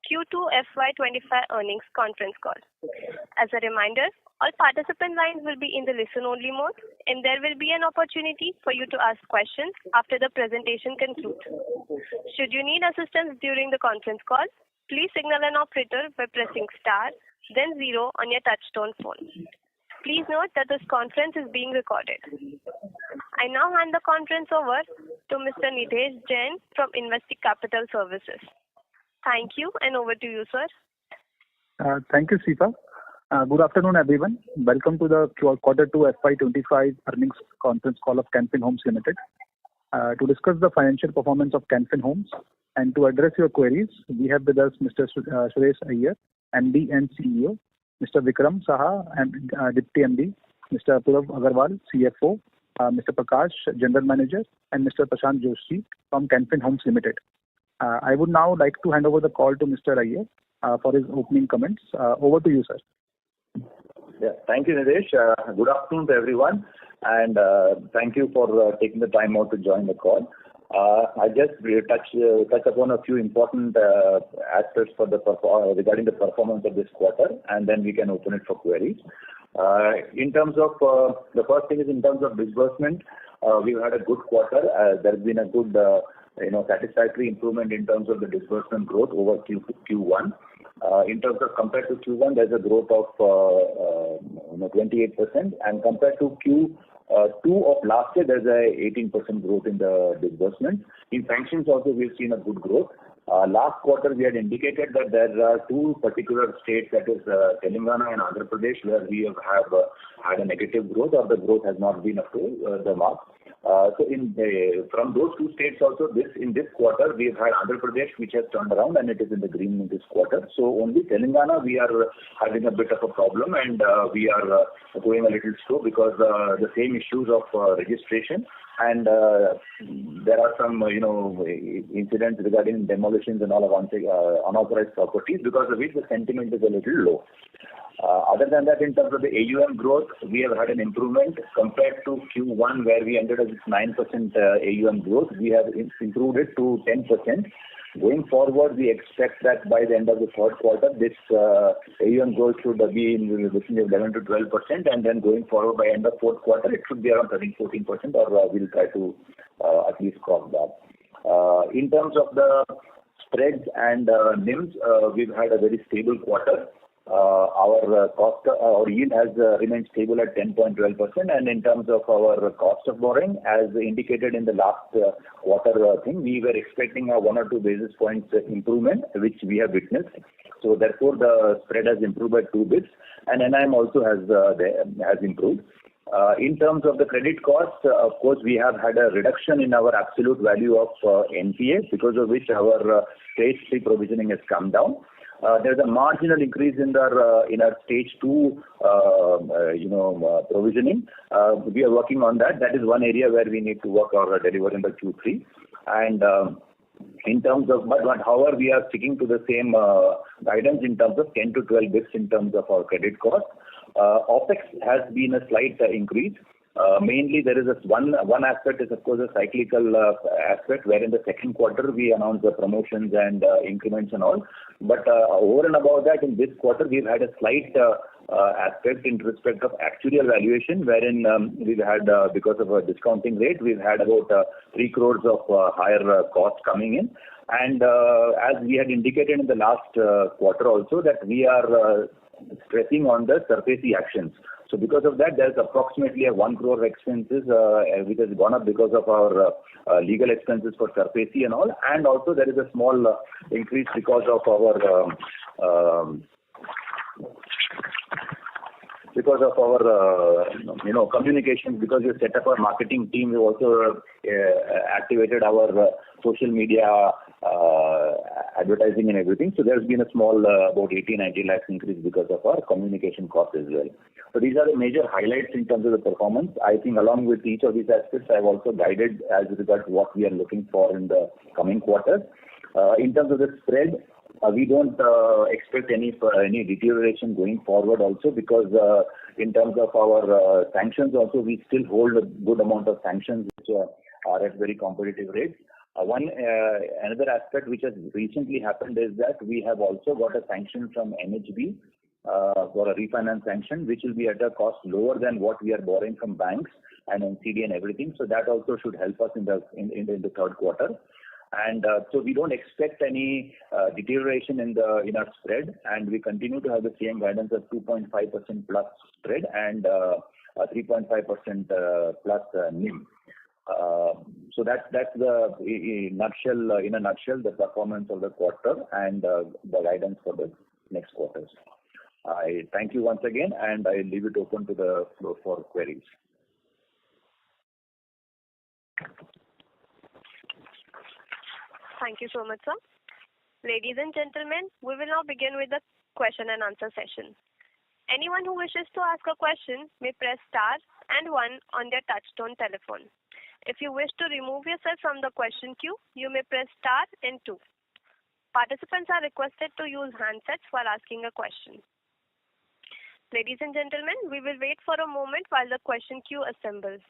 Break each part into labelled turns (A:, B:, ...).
A: Q2 FY25 earnings conference call. As a reminder, all participant lines will be in the listen-only mode, and there will be an opportunity for you to ask questions after the presentation concludes. Should you need assistance during the conference call, please signal an operator by pressing star, then 0 on your touchtone phone. Please note that this conference is being recorded. I now hand the conference over to Mr. Nidhesh Jain from Investec Capital Services. Thank you, and over to you, sir.
B: Thank you, Sifa. Good afternoon, everyone. Welcome to the Quarter 2 FY25 earnings conference call of Can Fin Homes Limited. To discuss the financial performance of Can Fin Homes and to address your queries, we have with us Mr. Suresh Iyer, MD and CEO, Mr. Vikram Saha, Deputy MD, Mr. Purav Agarwal, CFO, Mr. Prakash, General Manager, and Mr. Prashant Joshi from Can Fin Homes Limited. I would now like to hand over the call to Mr. Iyer for his opening comments. Over to you, sir.
C: Yeah, thank you, Nidesh. Good afternoon to everyone, and thank you for taking the time out to join the call. I just touch upon a few important aspects for regarding the performance of this quarter, and then we can open it for queries. In terms of the first thing is in terms of disbursement, we've had a good quarter. There's been a good satisfactory improvement in terms of the disbursement growth over Q1. In terms of compared to Q1, there's a growth of 28%, and compared to Q2 of last year, there's a 18% growth in the disbursement. In sanctions also, we've seen a good growth. Last quarter, we had indicated that there are two particular states, that is Telangana and Andhra Pradesh, where we have had a negative growth, or the growth has not been up to the mark. From those two states also, in this quarter, we have had Andhra Pradesh, which has turned around, and it is in the green in this quarter. So only Telangana, we are having a bit of a problem, and we are going a little slow because the same issues of registration, and there are some incidents regarding demolitions and all of unauthorized properties, because of which the sentiment is a little low. Other than that, in terms of the AUM growth, we have had an improvement compared to Q1, where we ended at 9% AUM growth. We have improved it to 10%. Going forward, we expect that by the end of the third quarter, this AUM growth should be in the vicinity of 11 to 12%, and then going forward by end of fourth quarter, it should be around 13-14%, or we'll try to at least cross that. In terms of the spreads and NIMs, we've had a very stable quarter. Our yield has remained stable at 10.12%, and in terms of our cost of borrowing, as indicated in the last quarter thing, we were expecting a 1 or 2 basis points improvement, which we have witnessed. So therefore, the spread has improved by 2 bits, and NIM also has improved. In terms of the credit cost, of course, we have had a reduction in our absolute value of NPA, because of which our stage 3 provisioning has come down. There's a marginal increase in our stage 2 provisioning. We are working on that. That is one area where we need to work or deliver in the Q3. And in terms of, however, we are sticking to the same guidance in terms of 10 to 12 bits in terms of our credit cost. OPEX has been a slight increase. Mainly, there is one aspect is, of course, a cyclical aspect, where in the second quarter we announced the promotions and increments and all. But over and above that, in this quarter, we've had a slight aspect in respect of actuarial valuation, wherein we've had, because of a discounting rate, we've had about 3 crores of higher cost coming in. And as we had indicated in the last quarter also, that we are stressing on the SARFAESI actions. So because of that, there's approximately a 1 crore expenses which has gone up because of our legal expenses for SARFAESI and all. And also there is a small increase because of our communications, because we set up our marketing team. We also activated our social media advertising and everything. So there's been a small about 80-90 lakhs increase because of our communication cost as well. So these are the major highlights in terms of the performance. I think along with each of these aspects, I've also guided as regards what we are looking for in the coming quarters. In terms of the spread, we don't expect any deterioration going forward also, because in terms of our sanctions also, we still hold a good amount of sanctions which are at very competitive rates. Another aspect which has recently happened is that we have also got a sanction from NHB for a refinance sanction, which will be at a cost lower than what we are borrowing from banks and NCD and everything. So that also should help us in the third quarter. And so we don't expect any deterioration in our spread, and we continue to have the same guidance of 2.5% plus spread and 3.5% plus NIM. So that's the in a nutshell the performance of the quarter and the guidance for the next quarters. I thank you once again, and I leave it open to the floor for queries.
A: Thank you so much, sir. Ladies and gentlemen, we will now begin with the question and answer session. Anyone who wishes to ask a question may press star and 1 on their touchtone telephone. If you wish to remove yourself from the question queue, you may press star and 2. Participants are requested to use handsets while asking a question. Ladies and gentlemen, we will wait for a moment while the question queue assembles.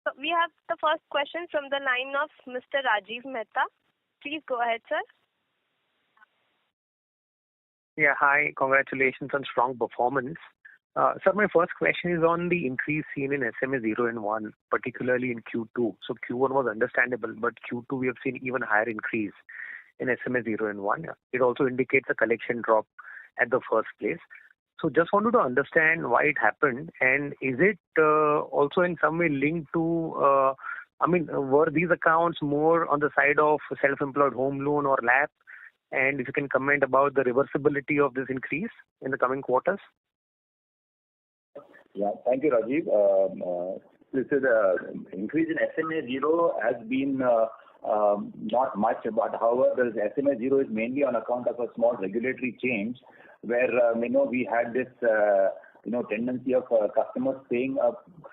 A: So we have the first question from the line of Mr. Rajiv Mehta. Please go ahead, sir.
D: Yeah, hi. Congratulations on strong performance. Sir, my first question is on the increase seen in SMA 0 and 1, particularly in Q2. So Q1 was understandable, but Q2 we have seen even higher increase in SMA 0 and 1. It also indicates a collection drop at the first place. So just wanted to understand why it happened, and is it also in some way linked to, were these accounts more on the side of self-employed home loan or LAP? And if you can comment about the reversibility of this increase in the coming quarters.
C: Yeah, thank you, Rajiv. This is increase in SMA 0 has been not much, but however, the SMA 0 is mainly on account of a small regulatory change where we had this tendency of customers paying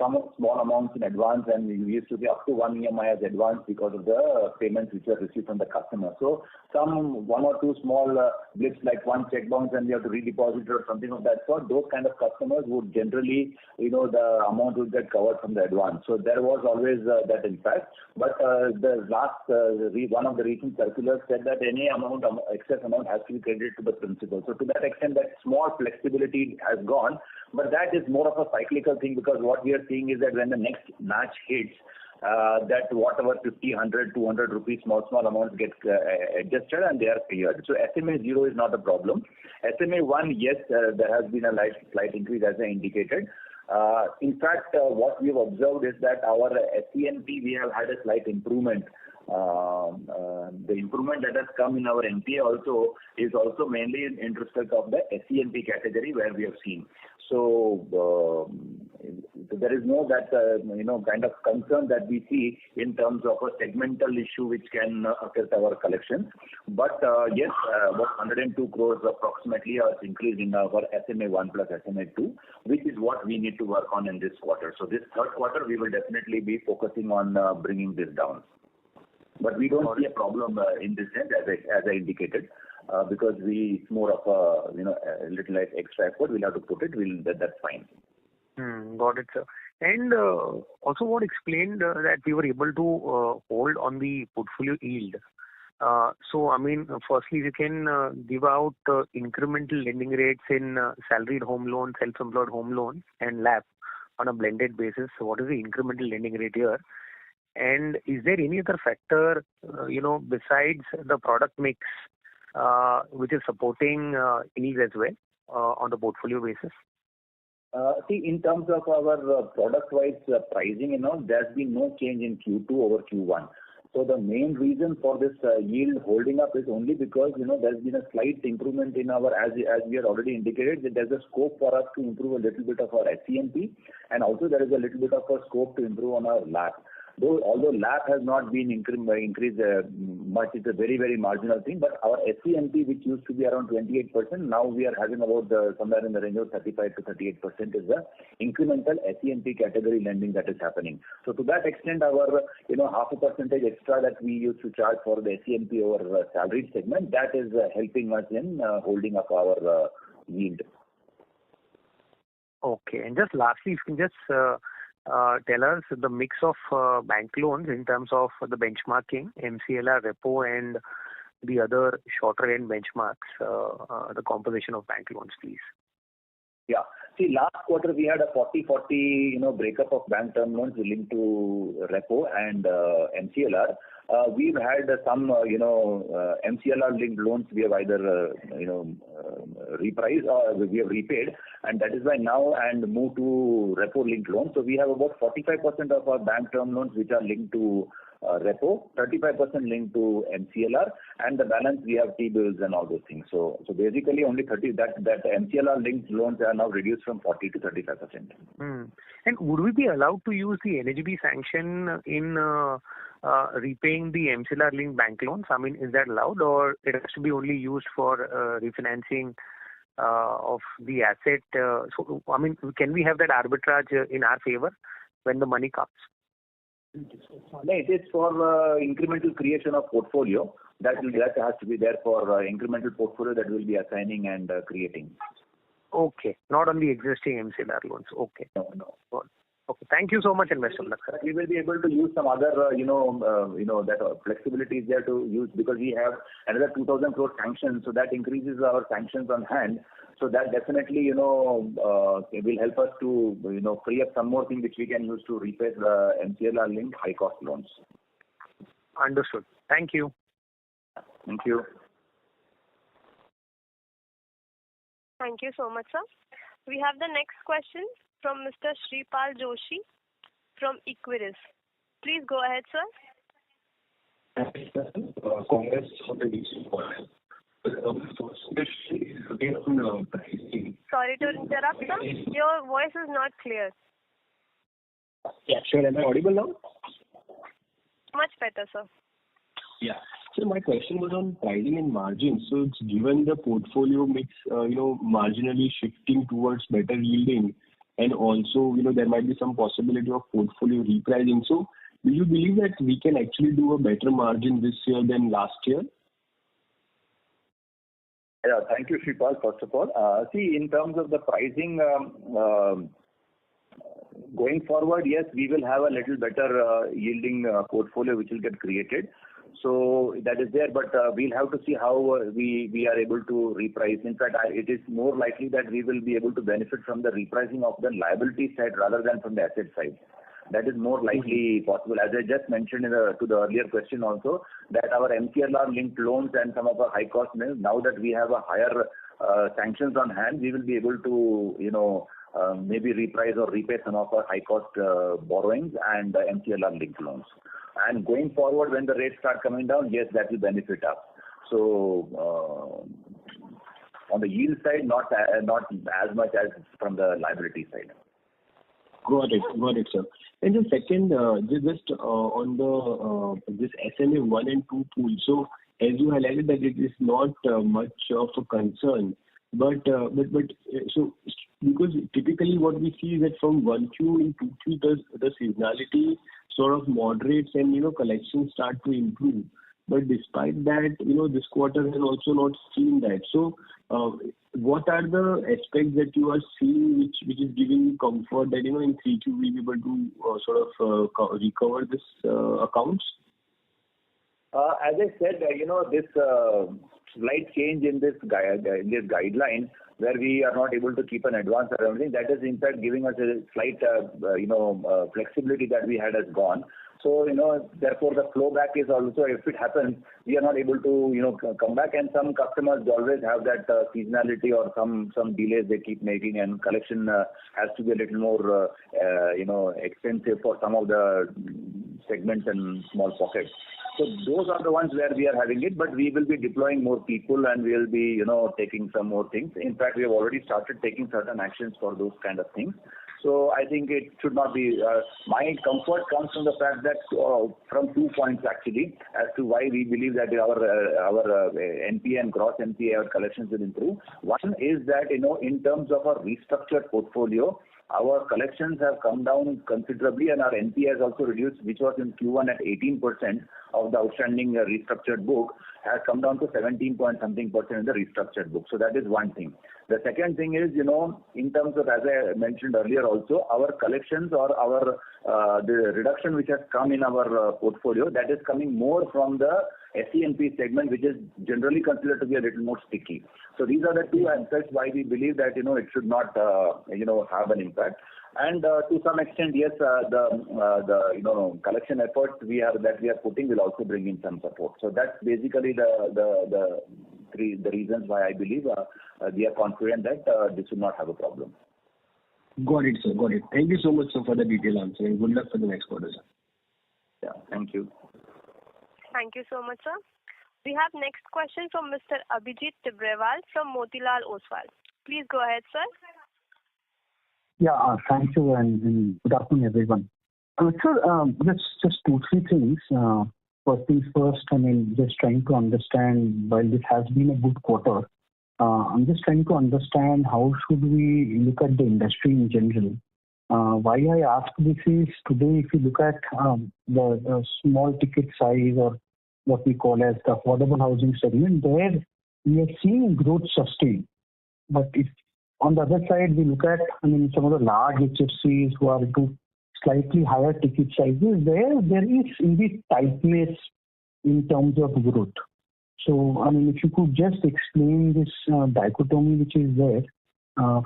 C: some small amounts in advance, and we used to pay up to 1 EMI as advance because of the payments which were received from the customer. So some 1 or 2 small blips like one check bounce and we have to redeposit or something of that sort, those kind of customers would generally, the amount would get covered from the advance. So there was always that impact. But the last, one of the recent circulars said that any amount, excess amount has to be credited to the principal. So to that extent, that small flexibility has gone. But that is more of a cyclical thing, because what we are seeing is that when the next match hits, that whatever 50, 100, 200 rupees small amounts get adjusted and they are cleared. So SMA 0 is not a problem. SMA 1, yes, there has been a slight increase as I indicated. In fact, what we have observed is that our SCNP, we have had a slight improvement. The improvement that has come in our NPA also is also mainly in respect of the SCNP category where we have seen. So there is no that kind of concern that we see in terms of a segmental issue which can affect our collections. But yes, about 102 crores approximately are increase in our SMA 1 plus SMA 2, which is what we need to work on in this quarter. So this third quarter we will definitely be focusing on bringing this down. But we don't see a problem in this sense, as I indicated, because it's more of a a little like extra effort. We'll have to put it. That's fine.
D: Got it, sir. And also, what explained that we were able to hold on the portfolio yield? So, firstly, you can give out incremental lending rates in salaried home loan, self-employed home loan, and LAP on a blended basis. So, what is the incremental lending rate here? And is there any other factor, besides the product mix, which is supporting yield as well on the portfolio basis?
C: See, in terms of our product-wise pricing, there's been no change in Q2 over Q1. So the main reason for this yield holding up is only because, there's been a slight improvement in our, as we had already indicated, that there's a scope for us to improve a little bit of our SCNP, and also there is a little bit of a scope to improve on our LAP. although LAP has not been increased much, it's a very, very marginal thing. But our SENP, which used to be around 28%, now we are having about somewhere in the range of 35 to 38% is the incremental SENP category lending that is happening. So to that extent, our half a percentage extra that we used to charge for the SENP over salaried segment, that is helping us in holding up our yield.
D: Okay. And just lastly, if you can just tell us the mix of bank loans in terms of the benchmarking, MCLR, repo, and the other shorter end benchmarks, the composition of bank loans, please.
C: Yeah. See, last quarter we had a 40-40, breakup of bank term loans linked to repo and MCLR. We've had some, MCLR linked loans we have either, repriced or we have repaid, and that is why now and move to repo linked loans. So we have about 45% of our bank term loans which are linked to repo, 35% linked to MCLR, and the balance we have T-bills and all those things. So basically only 30 that MCLR linked loans are now reduced from 40 to 35%.
D: And would we be allowed to use the NHB sanction in repaying the MCLR linked bank loans? I mean, is that allowed, or it has to be only used for refinancing of the asset? So, I mean, can we have that arbitrage in our favor when the money comes?
C: No, it is for incremental creation of portfolio. That has to be there for incremental portfolio that will be assigning and creating.
D: Okay, not on the existing MCLR loans. Okay.
C: No.
D: Okay, thank you so much, and best of luck, sir.
C: We will be able to use some other, that flexibility is there to use, because we have another 2,000 crore sanctions, so that increases our sanctions on hand. So that definitely, will help us to, free up some more thing which we can use to repay the MCLR linked high cost loans.
D: Understood. Thank you.
C: Thank you.
A: Thank you so much, sir. We have the next question from Mr. Shripal Joshi from Equirus. Please go ahead, sir.
E: Congress for the recent quarter.
A: Sorry to interrupt, sir. Your voice is not clear.
E: Yeah, sure. Am I audible now?
A: Much better, sir.
E: Yeah. So my question was on pricing and margins. So it's given the portfolio mix, marginally shifting towards better yielding, and also, there might be some possibility of portfolio repricing. So do you believe that we can actually do a better margin this year than last year?
C: Yeah, thank you, Shripal, first of all. See, in terms of the pricing, going forward, yes, we will have a little better yielding portfolio which will get created. So that is there, but we'll have to see how we are able to reprice. In fact, it is more likely that we will be able to benefit from the repricing of the liability side rather than from the asset side. That is more likely possible. As I just mentioned to the earlier question also, that our MCLR linked loans and some of our high cost loans, now that we have a higher sanctions on hand, we will be able to, maybe reprice or repay some of our high cost borrowings and MCLR linked loans. And going forward, when the rates start coming down, yes, that will benefit us. So on the yield side, not as much as from the liability side.
E: Got it, sir. And the second, just on the this SMA 1 and 2 pool. So as you highlighted that it is not much of a concern, but so because typically what we see is that from 1Q in 2Q the seasonality sort of moderates and collections start to improve. But despite that, this quarter has also not seen that. So what are the aspects that you are seeing which is giving you comfort that in 3Q we'll be able to recover this accounts?
C: As I said, this slight change in this guideline where we are not able to keep an advance or everything, that is in fact giving us a slight flexibility that we had has gone. So therefore the flow back is also, if it happens, we are not able to come back, and some customers always have that seasonality or some delays they keep making, and collection has to be a little more expensive for some of the segments and small pockets. So those are the ones where we are having it, but we will be deploying more people and we will be, taking some more things. In fact, we have already started taking certain actions for those kind of things. So I think it should not be. My comfort comes from the fact that from 2 points actually as to why we believe that our NPA and gross NPA, our collections will improve. One is that in terms of our restructured portfolio, our collections have come down considerably and our NPA has also reduced, which was in Q1 at 18% of the outstanding restructured book, has come down to 17 point something percent in the restructured book. So that is one thing. The second thing is, in terms of, as I mentioned earlier also, our collections or the reduction which has come in our portfolio, that is coming more from the SENP segment, which is generally considered to be a little more sticky. So these are the two aspects why we believe that, it should not, have an impact. And to some extent, yes, the collection efforts that we are putting will also bring in some support. So that's basically the reasons why I believe we are confident that this will not have a problem.
E: Got it, sir. Got it. Thank you so much, sir, for the detailed answer, and good luck for the next quarter, sir.
C: Yeah, thank you.
A: Thank you so much, sir. We have next question from Mr. Abhijit Tibrewal from Motilal Oswal. Please go ahead, sir.
F: Yeah, thank you and good afternoon, everyone. Sir, just 2-3 things. First things first, just trying to understand, while this has been a good quarter, I'm just trying to understand how should we look at the industry in general. Why I ask this is, today if you look at the small ticket size or what we call as the affordable housing segment, there we are seeing growth sustain. But if on the other side we look at, some of the large HFCs who are into slightly higher ticket sizes, there is indeed tightness in terms of growth. So, if you could just explain this dichotomy which is there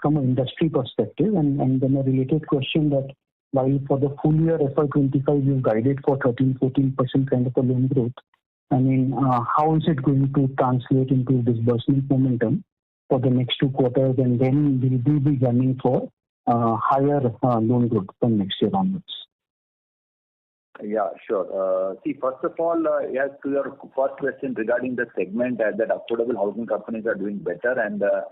F: from an industry perspective, and then a related question that while for the full year FY25 you've guided for 13-14% kind of a loan growth, how is it going to translate into disbursement momentum for the next 2 quarters, and then will we be gunning for higher loan growth from next year onwards?
C: Yeah, sure. First of all, yes, to your first question regarding the segment that affordable housing companies are doing better and the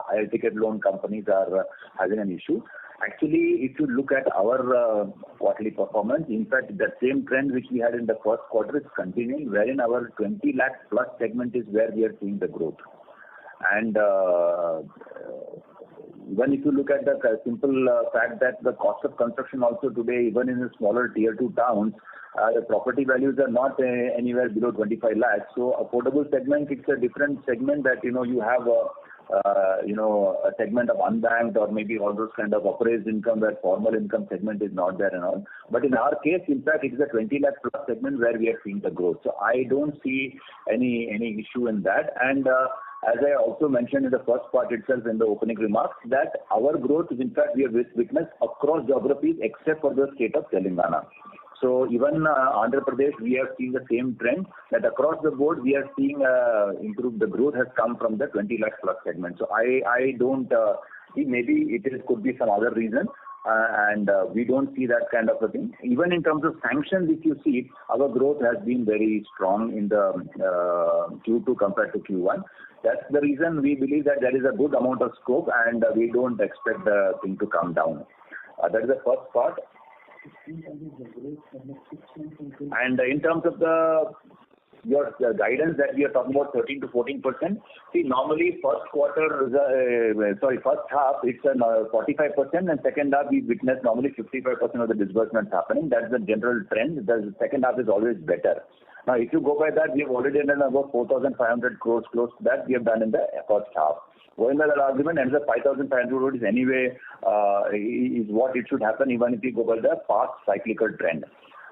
C: higher ticket loan companies are having an issue. Actually, if you look at our quarterly performance, in fact, the same trend which we had in the first quarter is continuing, wherein our 20 lakh plus segment is where we are seeing the growth. And even if you look at the simple fact that the cost of construction also today, even in the smaller tier 2 towns, the property values are not anywhere below 25 lakhs. So affordable segment, it's a different segment that, you have a segment of unbanked or maybe all those kind of appraised income where formal income segment is not there and all. But in our case, in fact, it is a 20 lakh plus segment where we are seeing the growth. So I don't see any issue in that. And as I also mentioned in the first part itself in the opening remarks, that our growth is, in fact, we have witnessed across geographies except for the state of Telangana. So even Andhra Pradesh, we have seen the same trend that across the board we are seeing improved. The growth has come from the 20 lakh plus segment. So I don't see, maybe could be some other reason. And we don't see that kind of a thing. Even in terms of sanctions, if you see, our growth has been very strong in the Q2 compared to Q1. That's the reason we believe that there is a good amount of scope and we don't expect the thing to come down. That is the first part. And in terms of your guidance that we are talking about 13 to 14%. See, normally first half it's 45%, and second half we witness normally 55% of the disbursements happening. That's the general trend. The second half is always better. Now, if you go by that, we have already done about 4,500 crores close to that we have done in the first half. Going by that argument, and the 5,500 crores is anyway is what it should happen even if you go by the past cyclical trend.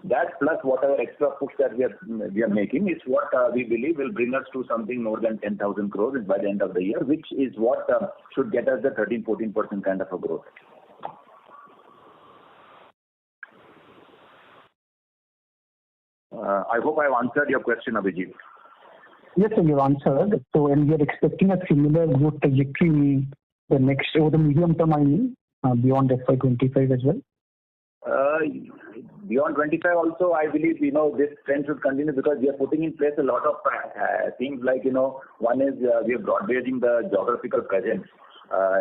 C: That plus whatever extra push that we are making is what we believe will bring us to something more than 10,000 crores by the end of the year, which is what should get us the 13-14% kind of a growth. I hope I have answered your question, Abhijit.
F: Yes, sir, you answered. So, and we are expecting a similar growth trajectory the next over the medium term, beyond FY25 as well.
C: Beyond 25 also, I believe, this trend should continue because we are putting in place a lot of things like, one is we are broad-basing the geographical presence.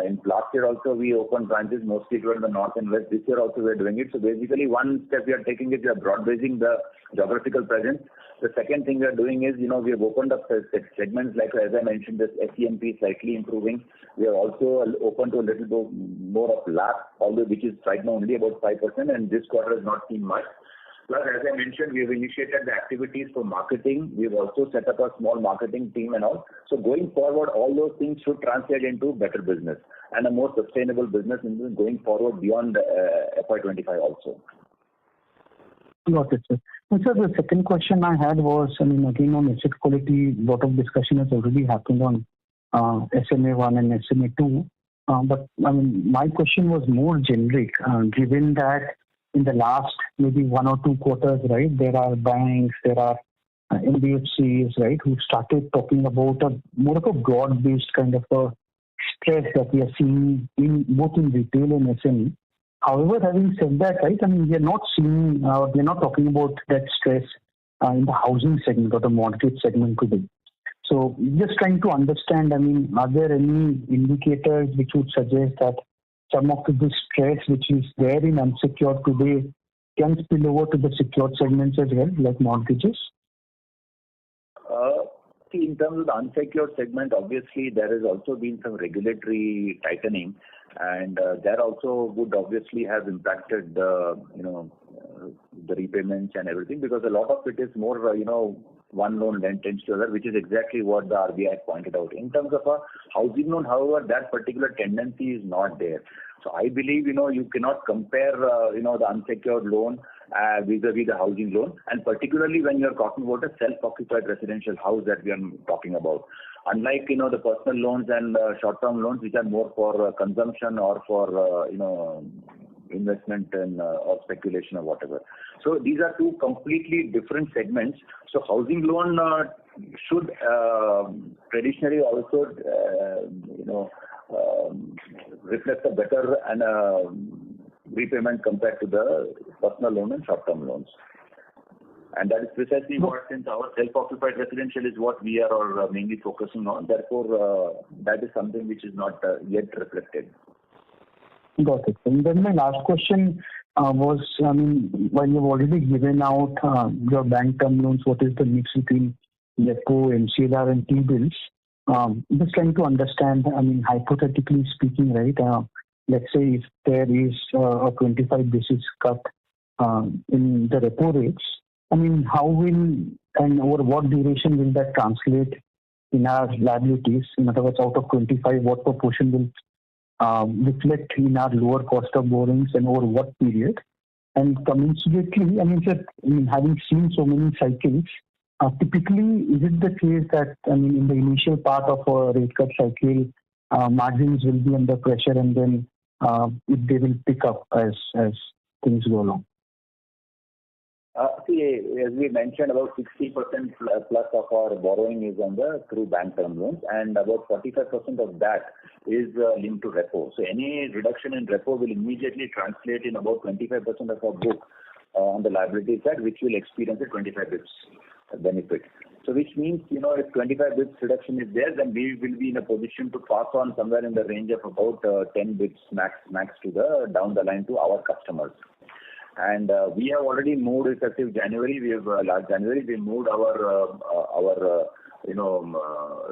C: In last year also we opened branches mostly in the north and west. This year also we are doing it. So basically one step we are taking is we are broad basing the geographical presence. The second thing we are doing is, we have opened up segments like, as I mentioned, this SEMP slightly improving. We are also open to a little bit more of LAP, although which is right now only about 5%, and this quarter has not seen much. Plus, as I mentioned, we have initiated the activities for marketing. We have also set up a small marketing team and all. So going forward, all those things should translate into better business and a more sustainable business going forward beyond FY25 also.
F: Got it, sir. And sir, the second question I had was, again on asset quality, a lot of discussion has already happened on SMA1 and SMA2. But my question was more generic, given that in the last maybe 1 or 2 quarters, right, there are banks, there are NBFCs, right, who started talking about a more of a broad-based kind of a stress that we are seeing in both in retail and SME. However, having said that, right, we are not seeing, we are not talking about that stress in the housing segment or the mortgage segment today. So just trying to understand, are there any indicators which would suggest that some of the stress which is there in unsecured today can spill over to the secured segments as well, like mortgages?
C: See, in terms of the unsecured segment, obviously there has also been some regulatory tightening, and that also would obviously have impacted the repayments and everything, because a lot of it is more, one loan lent tends to other, which is exactly what the RBI pointed out. In terms of a housing loan, however, that particular tendency is not there. So I believe, you cannot compare, the unsecured loan vis-a-vis the housing loan, and particularly when you're talking about a self-occupied residential house that we are talking about. Unlike, the personal loans and short-term loans, which are more for consumption or for, investment and or speculation or whatever. So these are two completely different segments. So housing loan should traditionally also, reflect a better and repayment compared to the personal loan and short-term loans. And that is precisely what, since our self-occupied residential is what we are mainly focusing on. Therefore, that is something which is not yet reflected.
F: Got it. And then my last question was, while you've already given out your bank term loans, what is the mix between repo, MCLR and T-bills? Just trying to understand, hypothetically speaking, right, let's say if there is a 25 basis cut in the repo rates, how will and over what duration will that translate in our liabilities? In other words, out of 25, what proportion will reflect in our lower cost of borrowings and over what period? And commensurately, having seen so many cycles, typically, is it the case that, in the initial part of a rate cut cycle, margins will be under pressure and then they will pick up as things go along?
C: See, as we mentioned, about 60% plus of our borrowing is through bank term loans, and about 45% of that is linked to repo. So any reduction in repo will immediately translate in about 25% of our book on the liability side, which will experience a 25 bips benefit. So which means, if 25 bips reduction is there, then we will be in a position to pass on somewhere in the range of about 10 bips max to the down the line to our customers. And we have already moved effective January. We have last January we moved our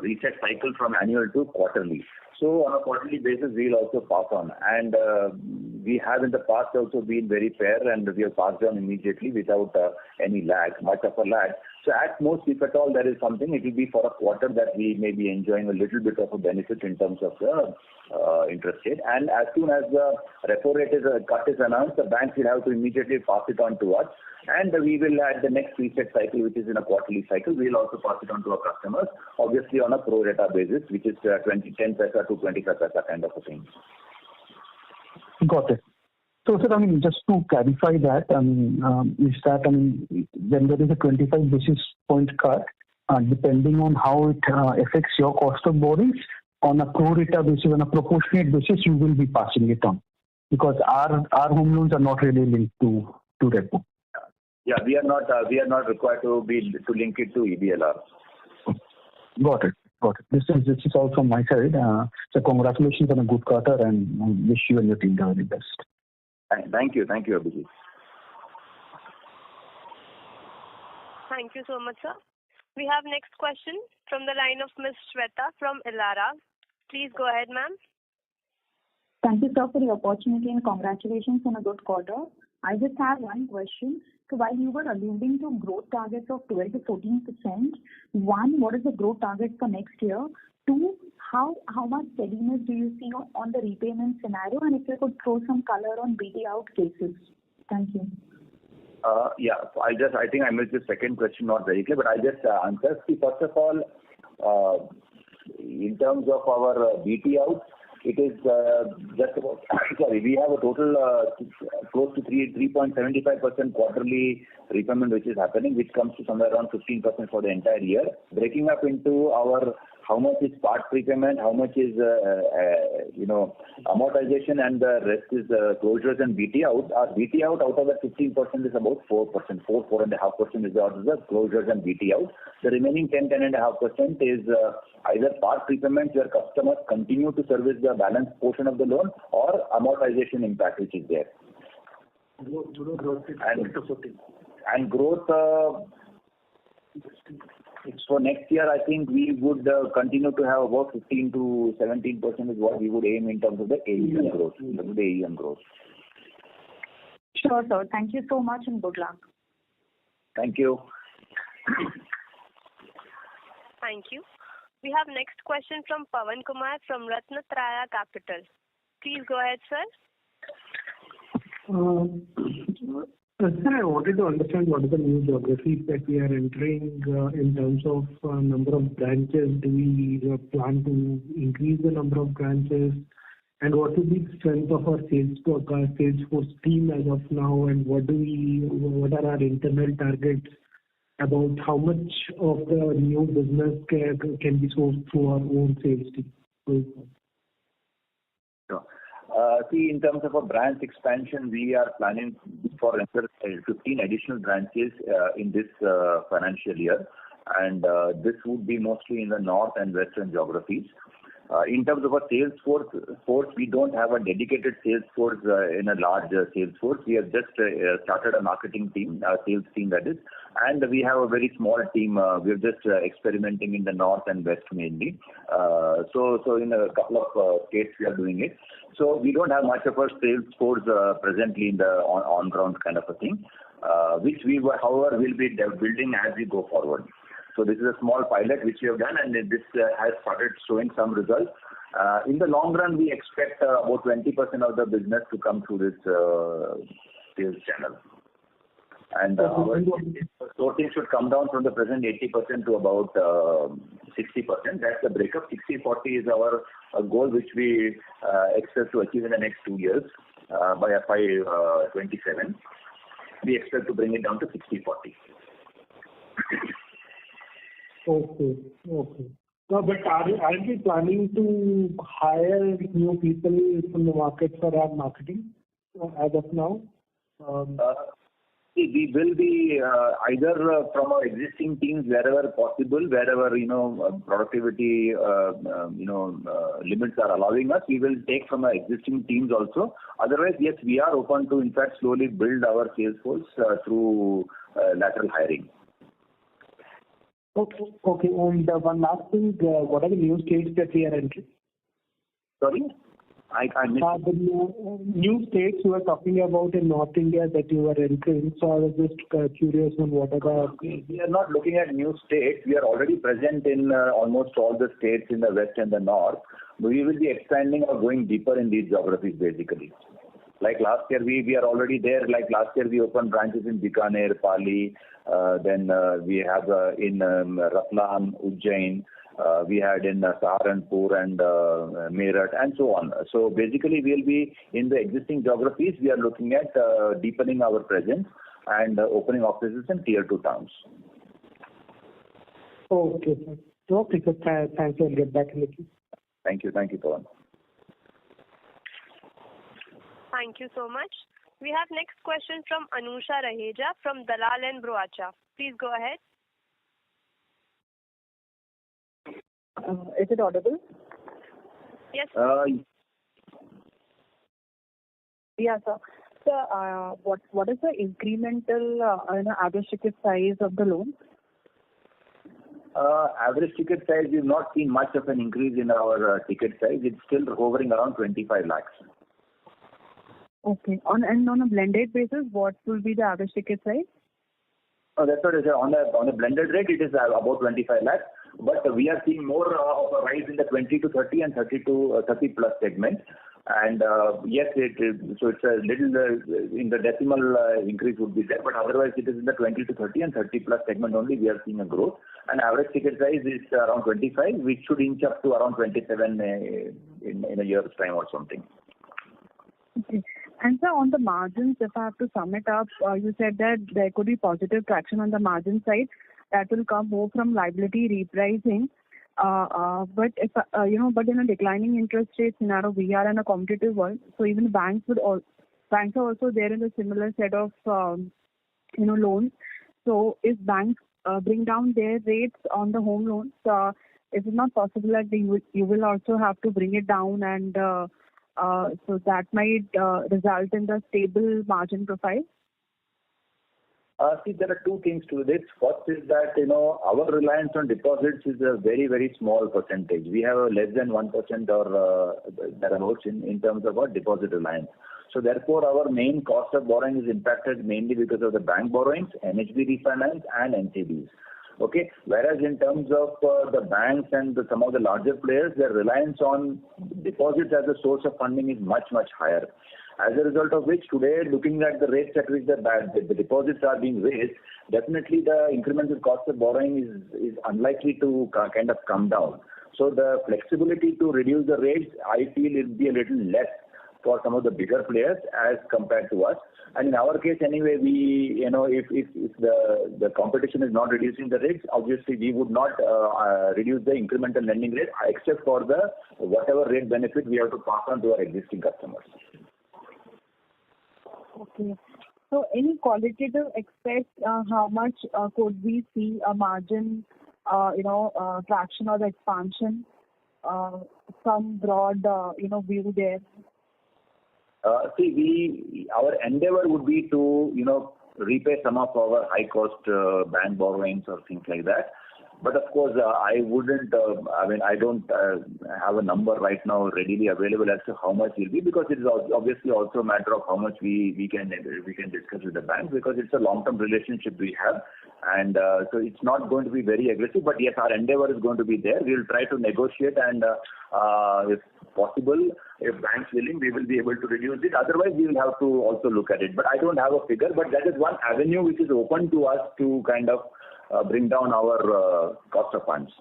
C: reset cycle from annual to quarterly. So on a quarterly basis, we will also pass on. And we have in the past also been very fair, and we have passed on immediately without any lag, much of a lag. So at most, if at all there is something, it will be for a quarter that we may be enjoying a little bit of a benefit in terms of the interest rate. And as soon as the repo rate cut is announced, the banks will have to immediately pass it on to us. And we will, at the next reset cycle, which is in a quarterly cycle, we will also pass it on to our customers, obviously on a pro rata basis, which is 10 paisa to 25 paisa kind of a thing.
F: Got it. So, sir, just to clarify that, is that, when there is a 25 basis point cut, depending on how it affects your cost of borrowings, on a pro rata basis, on a proportionate basis, you will be passing it on, because our home loans are not really linked to repo.
C: Yeah, we are not required to link it to EBLR.
F: Got it. Got it. This is all from my side. So congratulations on a good quarter and wish you and your team the very best.
C: Thank you, Abhijit.
A: Thank you so much, sir. We have next question from the line of Ms. Shweta from Elara. Please go ahead, ma'am.
G: Thank you, sir, for the opportunity and congratulations on a good quarter. I just have one question. So while you were alluding to growth targets of 12 to 14%, one, what is the growth target for next year? Two, how much steadiness do you see on the repayment scenario? And if you could throw some color on BT out cases. Thank you.
C: I think I missed the second question not very clear, but I'll just answer. See, first of all, in terms of our BT out, it is just about, we have a total close to 3.75% quarterly repayment which is happening, which comes to somewhere around 15% for the entire year. Breaking up into our how much is part prepayment, how much is amortization, and the rest is closures and BT out. Our BT out of that 15% is about 4%. 4.5% is the closures and BT out. The remaining 10.5% is either part prepayment where customers continue to service the balance portion of the loan, or amortization impact which is there. And growth for next year, I think we would continue to have about 15 to 17% is what we would aim in terms of the AUM growth.
G: Sure, sir. Thank you so much and good luck.
C: Thank you.
A: Thank you. We have next question from Pawan Kumar from Ratnatraya Capital. Please go ahead, sir.
H: Sir, I wanted to understand what are the new geographies that we are entering in terms of number of branches. Do we plan to increase the number of branches? And what will be the strength of our sales force team as of now? And what are our internal targets about how much of the new business can be sourced through our own sales team?
C: Sure. See, in terms of a branch expansion, we are planning for 15 additional branches in this financial year, and this would be mostly in the north and western geographies. In terms of a sales force, we don't have a dedicated sales force in a large sales force. We have just started a marketing team, a sales team that is, and we have a very small team. We're just experimenting in the north and west mainly. So in a couple of states we are doing it. So we don't have much of a sales force presently in the on-ground kind of a thing, which we, however, will be building as we go forward. So this is a small pilot which we have done, and this has started showing some results. In the long run, we expect about 20% of the business to come through this sales channel. And our sourcing should come down from the present 80% to about 60%. That's the breakup. 60-40 is our goal, which we expect to achieve in the next 2 years. By FY27, we expect to bring it down to 60-40.
H: Okay. But aren't we planning to hire new people from the market for our marketing as of now?
C: We will be either from our existing teams wherever possible, wherever productivity limits are allowing us. We will take from our existing teams also. Otherwise, yes, we are open to in fact slowly build our sales force through lateral hiring.
H: Okay. And one last thing, what are the new states that we are entering?
C: Sorry? I missed.
H: The new states you were talking about in North India that you were entering. So I was just curious on what are the...
C: We are not looking at new states. We are already present in almost all the states in the west and the north. We will be expanding or going deeper in these geographies basically. Like last year, we are already there. Like last year, we opened branches in Bikaner, Pali. Then we have in Ratlam, Ujjain. We had in Saharanpur and Meerut and so on. So basically, we'll be in the existing geographies. We are looking at deepening our presence and opening offices in tier 2 towns.
H: Okay, sir. Okay, so thanks. I'll get back in the queue.
C: Thank you, Pawan.
A: Thank you so much. We have next question from Anusha Raheja from Dalal and Broacha. Please go ahead.
G: Is it audible?
A: Yes.
G: Yeah, sir. So, what is the incremental average ticket size of the loan?
C: Average ticket size, we've not seen much of an increase in our ticket size. It's still hovering around 25 lakhs.
G: Okay. On a blended basis, what will be the average ticket size?
C: That's what I said. On a blended rate, it is about 25 lakhs. But we are seeing more of a rise in the 20 to 30 and 30 to 30 plus segment. And yes, so it's a little in the decimal increase would be there, but otherwise it is in the 20 to 30 and 30 plus segment only we are seeing a growth. And average ticket size is around 25, which should inch up to around 27 in a year's time or something.
G: Okay. And so on the margins, if I have to sum it up, you said that there could be positive traction on the margin side that will come more from liability repricing. But if but in a declining interest rate scenario, we are in a competitive world. So even banks are also there in a similar set of loans. So if banks bring down their rates on the home loans, is it not possible that you will also have to bring it down, and so that might result in the stable margin profile?
C: See, there are two things to this. First is that, our reliance on deposits is a very, very small percentage. We have less than 1% or thereabouts in terms of our deposit reliance. So therefore, our main cost of borrowing is impacted mainly because of the bank borrowings, NHB refinance and NCDs. Okay. Whereas in terms of the banks and some of the larger players, their reliance on deposits as a source of funding is much, much higher. As a result of which, today, looking at the rates at which the deposits are being raised, definitely the incremental cost of borrowing is unlikely to kind of come down. So the flexibility to reduce the rates, I feel it will be a little less for some of the bigger players as compared to us. And in our case, anyway, we, if the competition is not reducing the rates, obviously we would not reduce the incremental lending rate, except for the whatever rate benefit we have to pass on to our existing customers.
G: Okay. So any qualitative aspect, how much could we see a margin, traction or the expansion? Some broad, view there.
C: Our endeavor would be to, repay some of our high cost bank borrowings or things like that. But of course, I wouldn't, I don't have a number right now readily available as to how much will be, because it is obviously also a matter of how much we can discuss with the bank, because it's a long-term relationship we have. And so it's not going to be very aggressive, but yes, our endeavor is going to be there. We will try to negotiate, and if possible, if banks willing, we will be able to reduce it. Otherwise, we will have to also look at it. But I don't have a figure, but that is one avenue which is open to us to kind of bring down our cost of funds.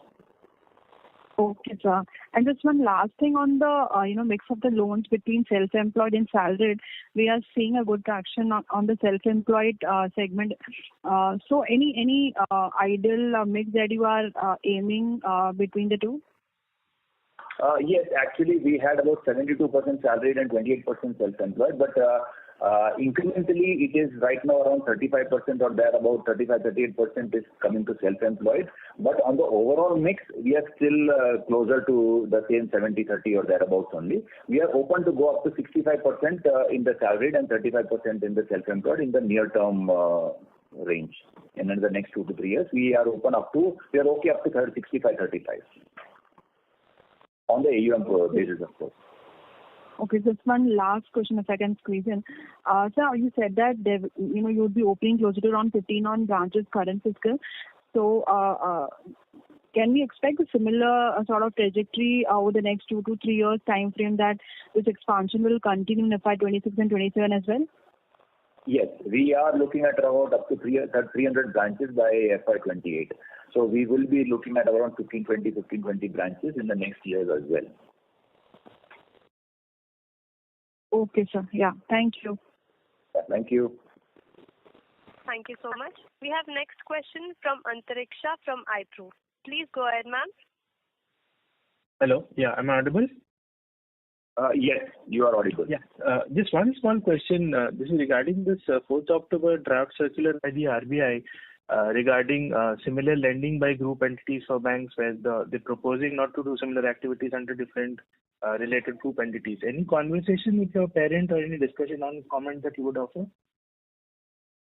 G: Okay, sir. And just one last thing on the mix of the loans between self-employed and salaried. We are seeing a good traction on the self-employed segment. So any ideal mix that you are aiming between the two?
C: Yes, actually we had about 72% salaried and 28% self-employed, but incrementally it is right now around 35% or thereabout, 35-38% is coming to self-employed. But on the overall mix, we are still closer to the same 70-30 or thereabouts only. We are open to go up to 65% in the salaried and 35% in the self-employed in the near-term range. And in the next 2 to 3 years, we are okay up to 65-35 on the AUM basis, of course.
G: Okay, just one last question, if I can squeeze in. Sir, you said that you would be opening closer to around 15 on branches current fiscal. So, can we expect a similar sort of trajectory over the next 2 to 3 years time frame, that this expansion will continue in FY26 and 27 as well?
C: Yes, we are looking at around up to 300 branches by FY28. So we will be looking at around 15-20 branches in the next years as well.
G: Okay, sir. Yeah, thank you.
C: Thank you.
A: Thank you so much. We have next question from Antariksha from iPro. Please go ahead, ma'am.
I: Hello. Yeah, am I audible?
C: Yes, you are audible.
I: Yeah. Just one small question. This is regarding this 4th October draft circular by the RBI. regarding similar lending by group entities for banks where they're proposing not to do similar activities under different related group entities. Any conversation with your parent or any discussion on comment that you would offer?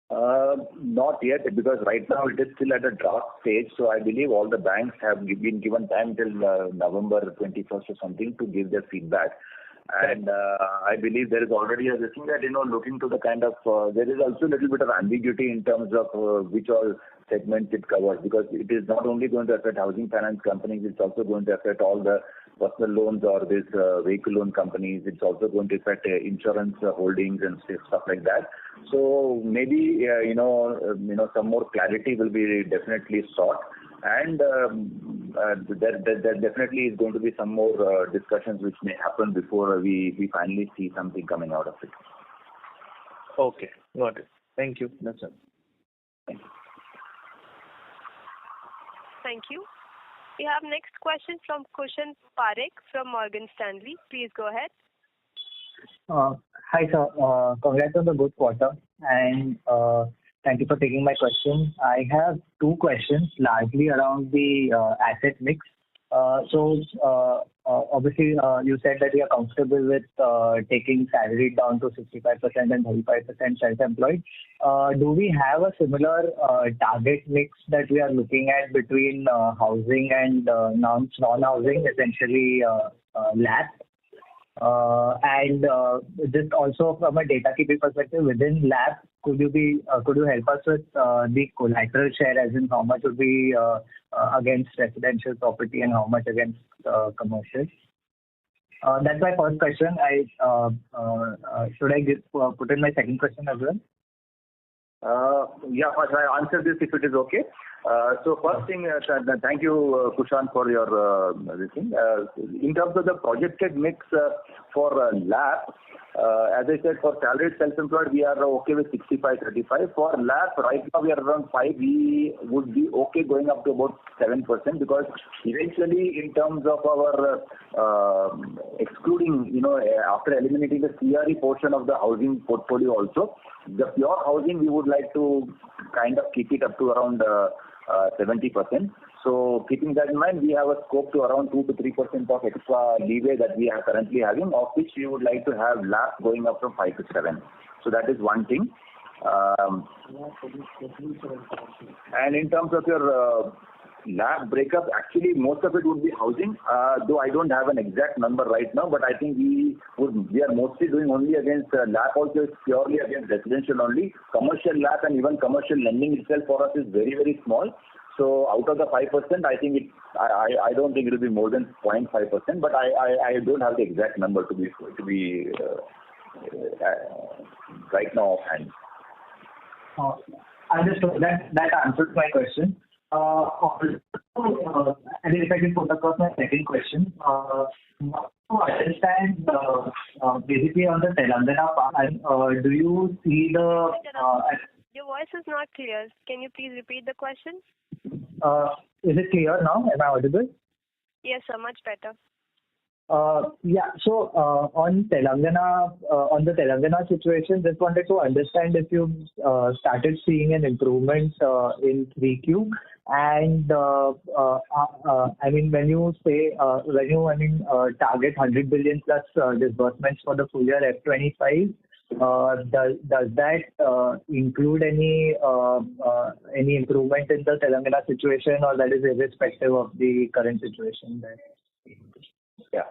C: Not yet, because right now it is still at a draft stage. So I believe all the banks have been given time till November 21st or something to give their feedback. And I believe there is already a thing that, looking to the kind of, there is also a little bit of ambiguity in terms of which all segments it covers, because it is not only going to affect housing finance companies, it's also going to affect all the personal loans or this vehicle loan companies. It's also going to affect insurance holdings and stuff like that. So maybe, some more clarity will be definitely sought. And there definitely is going to be some more discussions which may happen before we finally see something coming out of it.
I: Okay, got it. Thank you. That's all.
C: Thank you.
A: Thank you. We have next question from Kushan Parekh from Morgan Stanley. Please go ahead.
J: Hi, sir. Congrats on the good quarter, and thank you for taking my question. I have two questions, largely around the asset mix. Obviously, you said that you are comfortable with taking salary down to 65% and 35% self-employed. Do we have a similar target mix that we are looking at between housing and non-housing, essentially LAP? And just also from a data keeping perspective, within LAP, could you help us with the collateral share, as in how much would be against residential property and how much against commercial? That's my first question. Should I put in my second question as well?
C: Yeah, first I answer this if it is okay. So first thing, thank you, Kushan, for your this thing. In terms of the projected mix for LAP, as I said, for salaried self-employed, we are okay with 65-35. For LAP, right now we are around 5. We would be okay going up to about 7%, because eventually, in terms of our excluding, after eliminating the CRE portion of the housing portfolio also, the pure housing we would like to kind of keep it up to around 70%. So keeping that in mind, we have a scope to around 2 to 3% of extra leeway that we are currently having, of which we would like to have LAP going up from 5 to 7. So that is one thing. And in terms of your LAP breakup, actually most of it would be housing, though I don't have an exact number right now, but I think we are mostly doing only against LAP also is purely against residential only. Commercial LAP and even commercial lending itself for us is very, very small. So out of the 5%, I think I don't think it will be more than 0.5%, but I don't have the exact number to be right now offhand.
J: Understood. That answers my question. And if I can put across my second question, to understand basically on the Telangana part, do you see the...
A: Your voice is not clear. Can you please repeat the question?
J: Is it clear now? Am I audible?
A: Yes, sir. Much better.
J: Yeah. So on the Telangana situation, just wanted to understand if you started seeing an improvement in 3Q, and I mean when you say target 100 billion plus disbursements for the full year FY25. Does that include any improvement in the Telangana situation, or that is irrespective of the current situation there?
C: Yeah.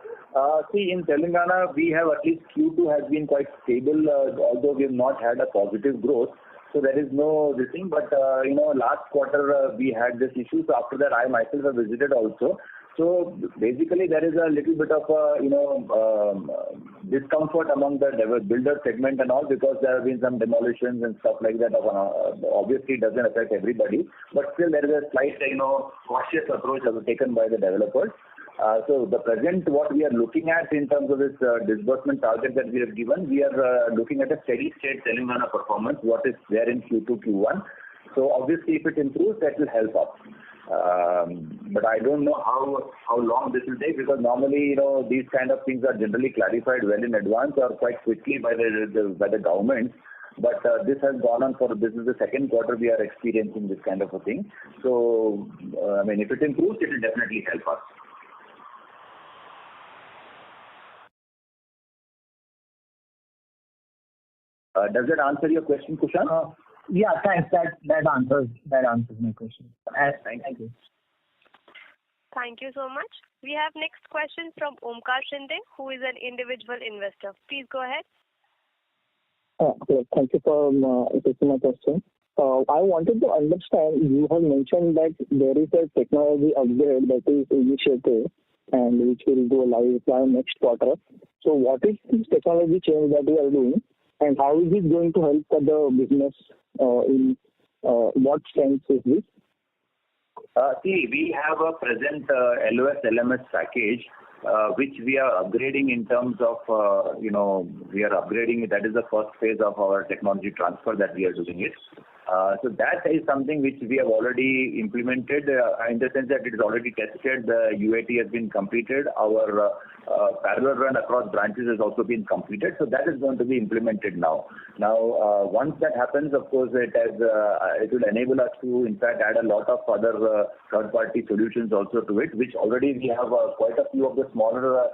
C: See, in Telangana, we have at least Q2 has been quite stable, although we have not had a positive growth. So there is no this thing. But, last quarter we had this issue. So after that, I myself have visited also. So basically, there is a little bit of discomfort among the builder segment and all, because there have been some demolitions and stuff like that. Obviously, it doesn't affect everybody, but still there is a slight, cautious approach taken by the developers. So the present, what we are looking at in terms of this disbursement target that we have given, we are looking at a steady state Telangana performance, what is there in Q2, Q1. So obviously, if it improves, that will help us. But I don't know how long this will take, because normally, these kind of things are generally clarified well in advance or quite quickly by the government. But this has gone on for, this is the second quarter we are experiencing this kind of a thing. So, I mean, if it improves, it will definitely help us. Does that answer your question, Kushan?
J: Yeah, thanks. That answers my question.
C: Thank you.
A: Thank you so much. We have next question from Omkar Shinde, who is an individual investor. Please go ahead.
K: Thank you for taking my question. I wanted to understand, you have mentioned that there is a technology upgrade that is initiated and which will go live by next quarter. So what is this technology change that we are doing, and how is it going to help the business in what sense is this?
C: See, we have a present LOS LMS package which we are upgrading in terms of, we are upgrading it. That is the first phase of our technology transfer that we are doing it. So that is something which we have already implemented in the sense that it is already tested. The UAT has been completed. Our parallel run across branches has also been completed. So that is going to be implemented now. Now, once that happens, of course, it will enable us to, in fact, add a lot of other third-party solutions also to it, which already we have quite a few of the smaller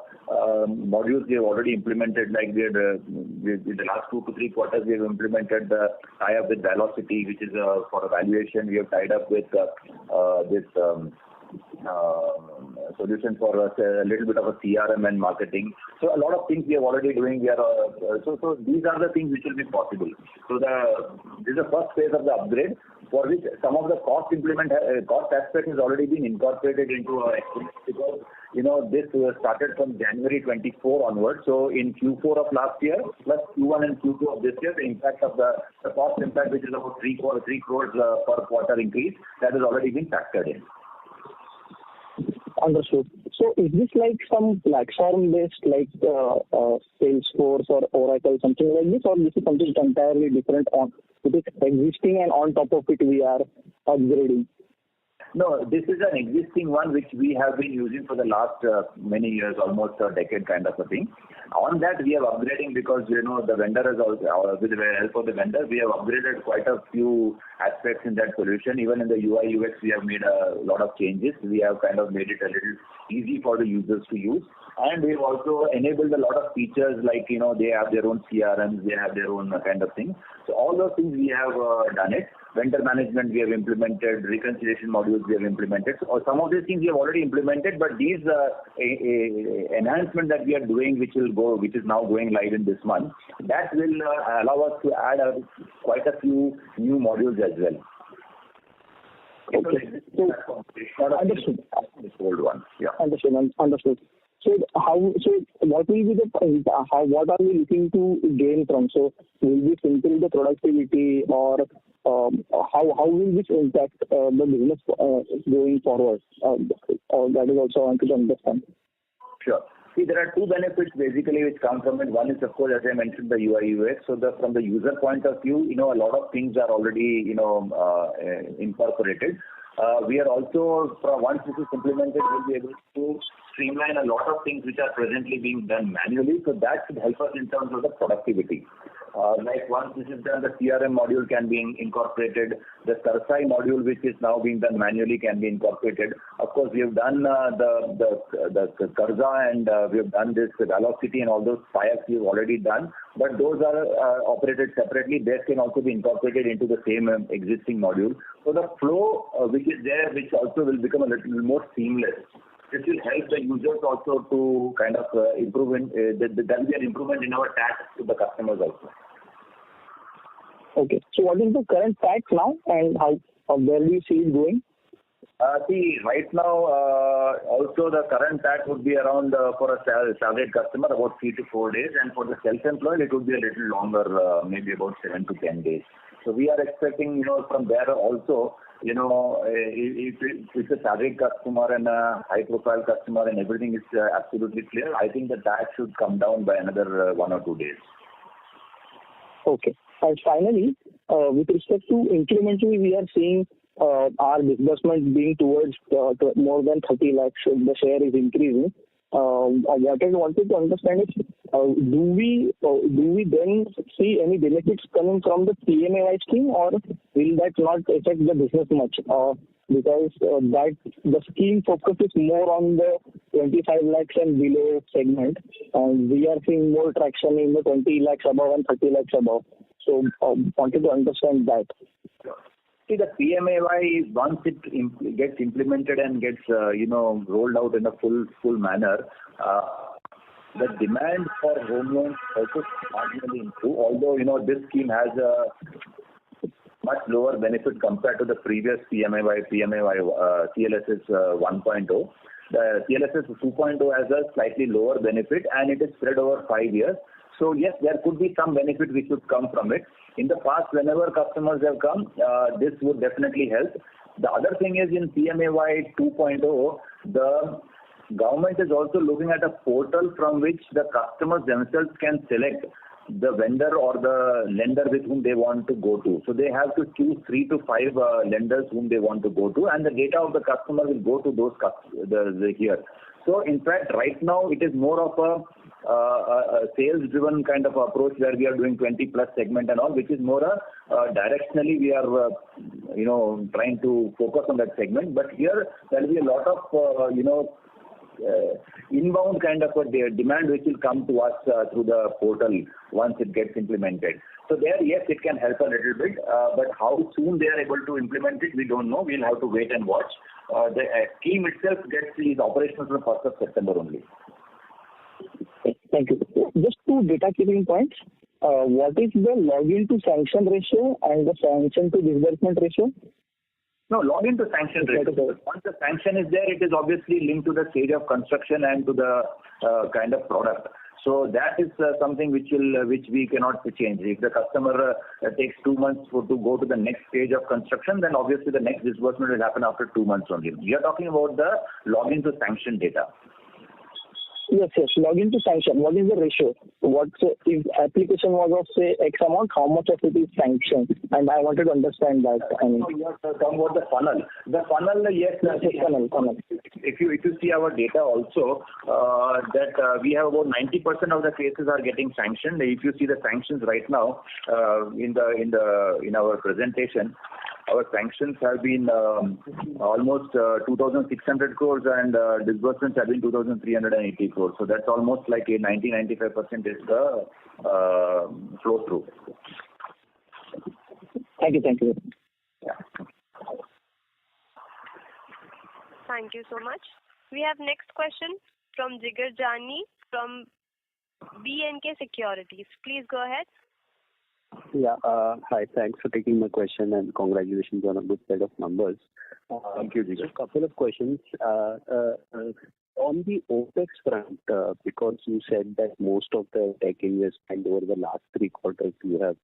C: modules we have already implemented. Like we had, in the last 2 to 3 quarters, we have implemented the tie-up with Velocity, which is for evaluation. We have tied up with this solution for a little bit of a CRM and marketing. So a lot of things we are already doing. We are so these are the things which will be possible. So this is the first phase of the upgrade, for which some of the cost aspect has already been incorporated into our estimates, because this started from January 24 onwards. So in Q4 of last year plus Q1 and Q2 of this year, the impact of the cost impact, which is about 3 crores per quarter increase, that has already been factored in.
K: Understood. So is this like some platform-based, like Salesforce or Oracle, something like this, or this is something entirely different it is existing and on top of it we are upgrading?
C: No, this is an existing one which we have been using for the last many years, almost a decade kind of a thing. On that, we are upgrading because, the vendor has also, with the help of the vendor, we have upgraded quite a few aspects in that solution. Even in the UI UX, we have made a lot of changes. We have kind of made it a little easy for the users to use. And we've also enabled a lot of features like, they have their own CRMs, they have their own kind of thing. So all those things we have done it. Vendor management we have implemented, reconciliation modules we have implemented. So some of these things we have already implemented, but these enhancement that we are doing, which is now going live in this month, that will allow us to add quite a few new modules as well.
K: Okay. So, understood.
C: This old one. Yeah.
K: Understood. So what will be what are we looking to gain from? So will this improve the productivity, or how will this impact the business going forward? Or that is also I want to understand.
C: Sure. See, there are two benefits basically which come from it. One is, of course, as I mentioned, the UI UX. So from the user point of view, a lot of things are already, incorporated. We are also, once this is implemented, we'll be able to streamline a lot of things which are presently being done manually. So that should help us in terms of the productivity. Like once this is done, the CRM module can be incorporated. The Karsai module, which is now being done manually, can be incorporated. Of course, we have done the Karza, and we have done this Velocity, and all those files we have already done. But those are operated separately. They can also be incorporated into the same existing module. So the flow which is there, which also will become a little more seamless. This will help the users also to kind of improve. There will be an improvement in our tax to the customers also.
K: Okay. So what is the current tax now, and where do you see it going?
C: See, right now, also the current tax would be around for a salaried customer about 3 to 4 days, and for the self-employed it would be a little longer, maybe about 7 to 10 days. So we are expecting, from there also, if it's a salaried customer and a high-profile customer and everything is absolutely clear, I think the tax should come down by another 1 or 2 days.
K: Okay. And finally, with respect to incrementally, we are seeing our disbursement being towards more than 30 lakhs. The share is increasing. What I wanted to understand is, do we then see any benefits coming from the PMAY scheme, or will that not affect the business much? Because that the scheme focuses more on the 25 lakhs and below segment, and we are seeing more traction in the 20 lakhs above and 30 lakhs above. So wanted to understand that.
C: See, the PMAY, once it gets implemented and gets rolled out in a full manner, the demand for home loans also marginally improve. Although this scheme has a much lower benefit compared to the previous PMAY CLSS 1.0. The CLSS 2.0 has a slightly lower benefit, and it is spread over 5 years. So yes, there could be some benefit which would come from it. In the past, whenever customers have come, this would definitely help. The other thing is, in PMAY 2.0, the government is also looking at a portal from which the customers themselves can select the vendor or the lender with whom they want to go to. So they have to choose 3 to 5 lenders whom they want to go to, and the data of the customer will go to those here. So in fact, right now it is more of a sales-driven kind of approach where we are doing 20 plus segment and all, which is more directionally we are trying to focus on that segment. But here there will be a lot of inbound kind of a demand which will come to us through the portal once it gets implemented. So there, yes, it can help a little bit, but how soon they are able to implement it, we don't know. We'll have to wait and watch. The scheme itself is operational from 1st of September only.
K: Thank you. Just 2 data keeping points. What is the login to sanction ratio and the sanction to disbursement ratio?
C: No, login to sanction ratio. Once the sanction is there, it is obviously linked to the stage of construction and to the kind of product. So that is something which we cannot change. If the customer takes 2 months to go to the next stage of construction, then obviously the next disbursement will happen after 2 months only. We are talking about the login to sanction data.
K: Yes. Login to sanction. What is the ratio? If application was of say X amount, how much of it is sanctioned? And I wanted to understand that.
C: You are talking about the funnel. The funnel, yes.
K: Funnel.
C: If you see our data also, that we have about 90% of the cases are getting sanctioned. If you see the sanctions right now in our presentation, our sanctions have been almost 2,600 crores and disbursements have been 2,380 crores. So that's almost like a 90-95% is the flow through.
K: Thank you.
C: Yeah.
A: Thank you so much. We have next question from Jigar Jani from B&K Securities. Please go ahead.
L: Yeah. Hi. Thanks for taking my question and congratulations on a good set of numbers.
C: Thank you, Jigar.
L: A couple of questions. On the OPEX front, because you said that most of the tech investment over the last 3 quarters, you have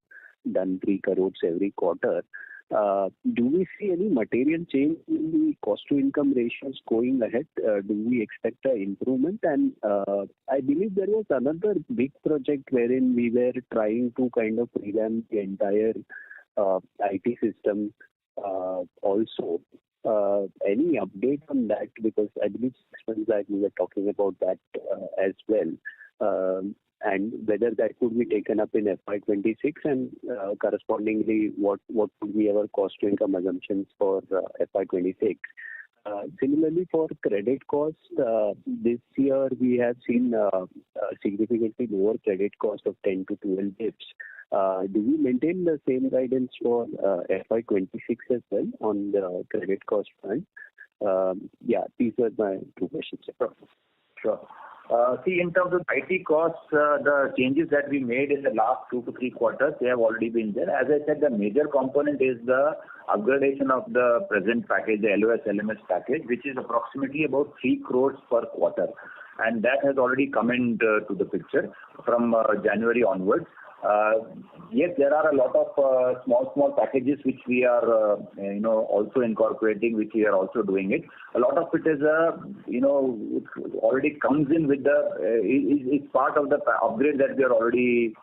L: done 3 crores every quarter. Do we see any material change in the cost to income ratios going ahead? Do we expect an improvement? And I believe there was another big project wherein we were trying to kind of revamp the entire IT system also. Any update on that? Because I believe 6 months back we were talking about that as well. And whether that could be taken up in FY26 and correspondingly what would be our cost to income assumptions for FY26. Similarly, for credit cost, this year we have seen significantly lower credit cost of 10 to 12 bips. Do we maintain the same guidance for FY26 as well on the credit cost front? These are my 2 questions.
C: Sure. See, in terms of IT costs, the changes that we made in the last 2 to 3 quarters, they have already been there. As I said, the major component is the upgradation of the present package, the LOS LMS package, which is approximately about 3 crores per quarter. And that has already come into the picture from January onwards. Yes, there are a lot of small packages which we are also incorporating, which we are also doing it. A lot of it is it already comes in with it's part of the upgrade that we are already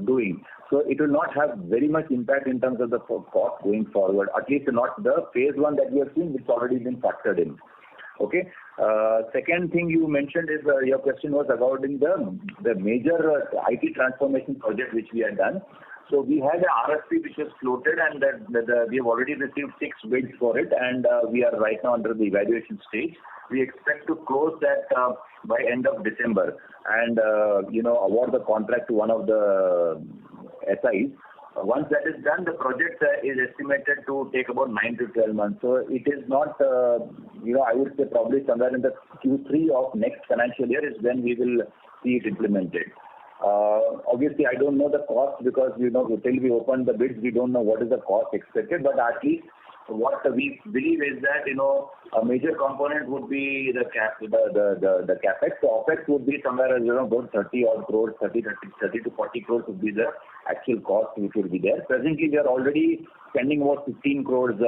C: doing. So it will not have very much impact in terms of the cost going forward, at least not the phase 1 that we have seen, which already been factored in. Okay. Second thing you mentioned is your question was regarding the major IT transformation project which we had done. So we had an RFP which was floated, and we have already received 6 bids for it, and we are right now under the evaluation stage. We expect to close that by end of December, and award the contract to one of the SIs. Once that is done, the project is estimated to take about 9 to 12 months. So it is not, I would say probably somewhere in the Q3 of next financial year is when we will see it implemented. Obviously, I don't know the cost because till we open the bids, we don't know what is the cost expected. But at least what we believe is that a major component would be the capex. The OPEX would be somewhere about 30 odd crores, 30 to 40 crores would be the actual cost which would be there. Presently, we are already spending about 15 crores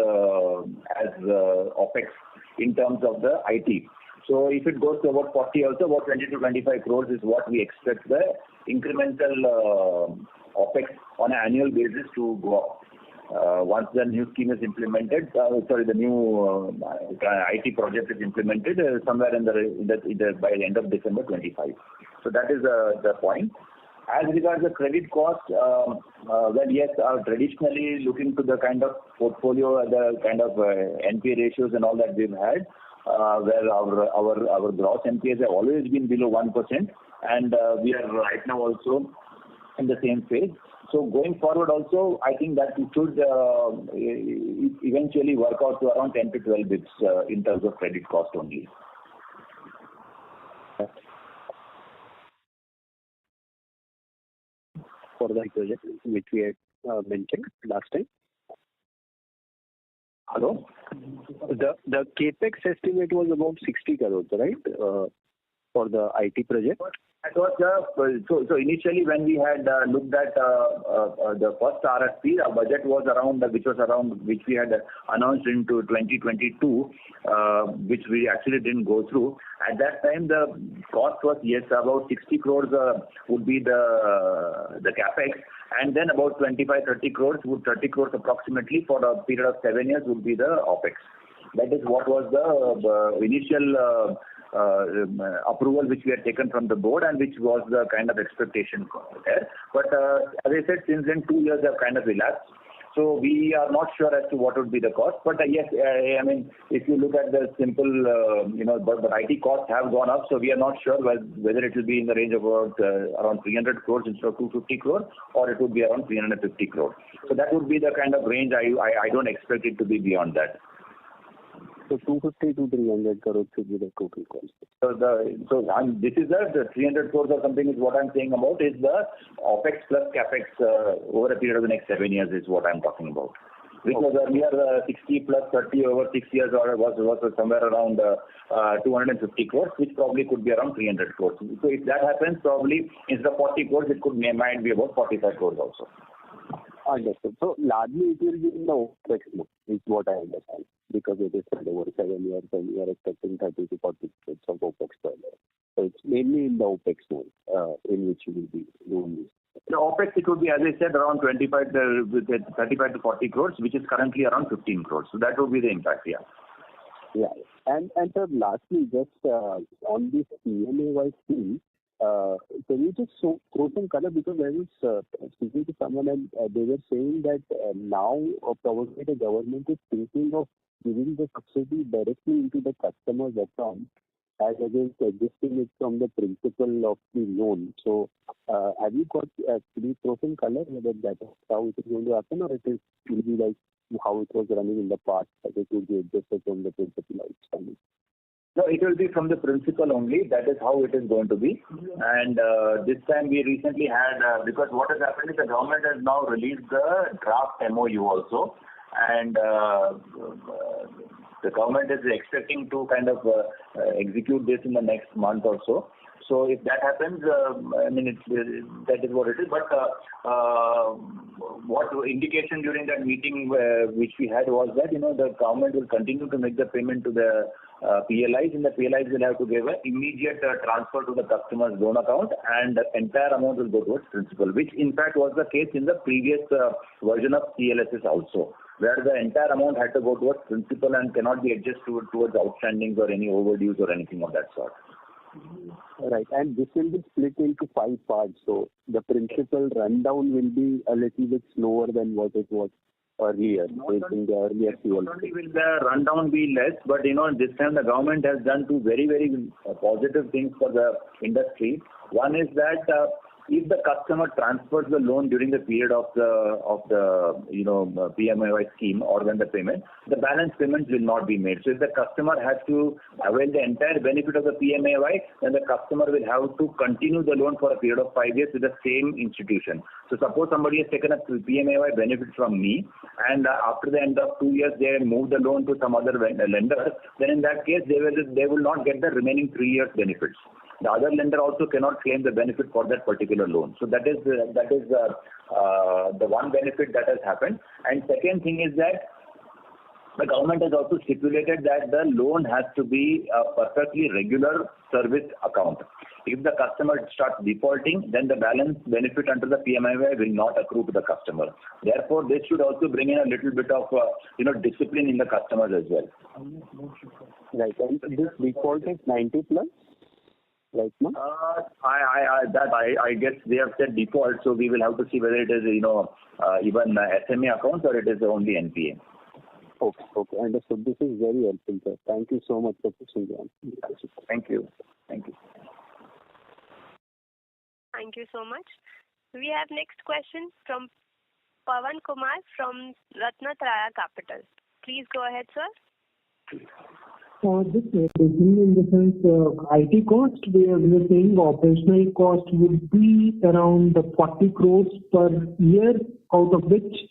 C: as OPEX in terms of the IT. So if it goes to about 40 also, about 20 to 25 crores is what we expect the incremental OPEX on an annual basis to go up. Once the new scheme is implemented, the new IT project is implemented somewhere by the end of December 25. So that is the point. As regards the credit cost, yes, traditionally looking to the kind of portfolio, the kind of NPA ratios and all that we've had, where our gross NPAs have always been below 1%, and we are right now also in the same phase. So going forward also, I think that it should eventually work out to around 10 to 12 bits in terms of credit cost only.
L: For the project which we had mentioned last time.
C: Hello?
L: The capex estimate was about 60 crores, right? For the IT project?
C: That was so initially when we had looked at the first RFP, our budget was which we had announced into 2022, which we actually didn't go through. At that time, the cost was about 60 crores would be the capex, and then about 30 crores approximately for a period of 7 years would be the OPEX. That is what was the initial approval which we had taken from the board, and which was the kind of expectation there. But as I said, since then 2 years have kind of elapsed. So we are not sure as to what would be the cost. But yes, I mean, if you look at the simple, but the IT costs have gone up. So we are not sure whether it will be in the range of around 300 crores instead of 250 crores, or it would be around 350 crores. So that would be the kind of range. I don't expect it to be beyond that.
L: So 250 to 300 crores should be the total cost.
C: This is the 300 crores or something is what I'm saying about is the OPEX plus CAPEX over a period of the next 7 years is what I'm talking about. Which was earlier 60 plus 30 over 6 years or was somewhere around 250 crores, which probably could be around 300 crores. So if that happens, probably instead of 40 crores, it might be about 45 crores also.
L: Understood. So largely it will be in the OPEX mode, is what I understand, because it is spread over 7 years and we are expecting 30 to 40 crores of OPEX per year. So it's mainly in the OPEX mode in which you will be doing this.
C: The OPEX, it would be, as I said, around 35 to 40 crores, which is currently around 15 crores. So that would be the impact, yeah.
L: Yeah. And sir, lastly, just on this PMAY scheme, can you just throw some color, because I was speaking to someone and they were saying that now probably the government is thinking of giving the subsidy directly into the customer's account as against adjusting it from the principal of the loan. So have you got pretty throw some color whether that is how it is going to happen, or it is will be like how it was running in the past, that it will be adjusted from the principal outstanding?
C: No, it will be from the principal only. That is how it is going to be. And this time we recently had, because what has happened is the government has now released the draft MOU also. And the government is expecting to kind of execute this in the next month or so. So if that happens, I mean, that is what it is. But what indication during that meeting which we had was that, the government will continue to make the payment to the PLIs, and the PLIs will have to give an immediate transfer to the customer's loan account, and the entire amount will go towards principal, which in fact was the case in the previous version of CLSS also. where the entire amount had to go towards principal and cannot be adjusted towards outstandings or any overdues or anything of that sort.
L: Right. And this will be split into 5 parts. So the principal rundown will be a little bit slower than what it was earlier. In the earlier
C: Not only will the rundown be less, but this time the government has done two very, very positive things for the industry. One is that if the customer transfers the loan during the period of the PMAY scheme or when the payment, the balance payments will not be made. So if the customer has to avail the entire benefit of the PMAY, then the customer will have to continue the loan for a period of 5 years with the same institution. So suppose somebody has taken a PMAY benefit from me, and after the end of 2 years they move the loan to some other lender, then in that case they will not get the remaining 3 years benefits. The other lender also cannot claim the benefit for that particular loan. So that is the one benefit that has happened. And second thing is that the government has also stipulated that the loan has to be a perfectly regular service account. If the customer starts defaulting, then the balance benefit under the PMAY will not accrue to the customer. Therefore, this should also bring in a little bit of discipline in the customers as well.
L: Right. And this default is 90 plus? Right now?
C: I guess they have said default, so we will have to see whether it is even SMA accounts or it is only NPA.
L: Okay, understood. This is very helpful, sir. Thank you so much for pushing on.
C: Thank you.
A: Thank you so much. We have next question from Pawan Kumar from Ratnatraya Capital. Please go ahead, sir.
H: Just in the sense IT cost, we are saying operational cost would be around 40 crores per year, out of which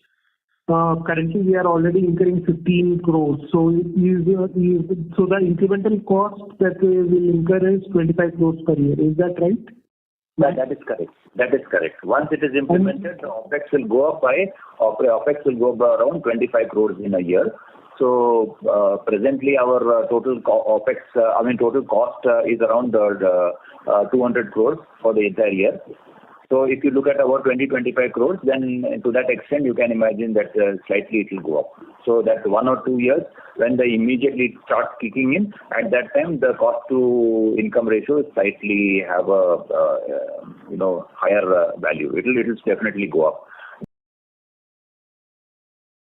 H: currently we are already incurring 15 crores. So the incremental cost that we will incur is 25 crores per year. Is that right?
C: That is correct. Once it is implemented, the OPEX will go up by around 25 crores in a year. So presently our total total cost is around 200 crores for the entire year. So if you look at our 20-25 crores, then to that extent you can imagine that slightly it will go up. So that 1 or 2 years when they immediately start kicking in, at that time the cost to income ratio will slightly have a higher value. It will definitely go up.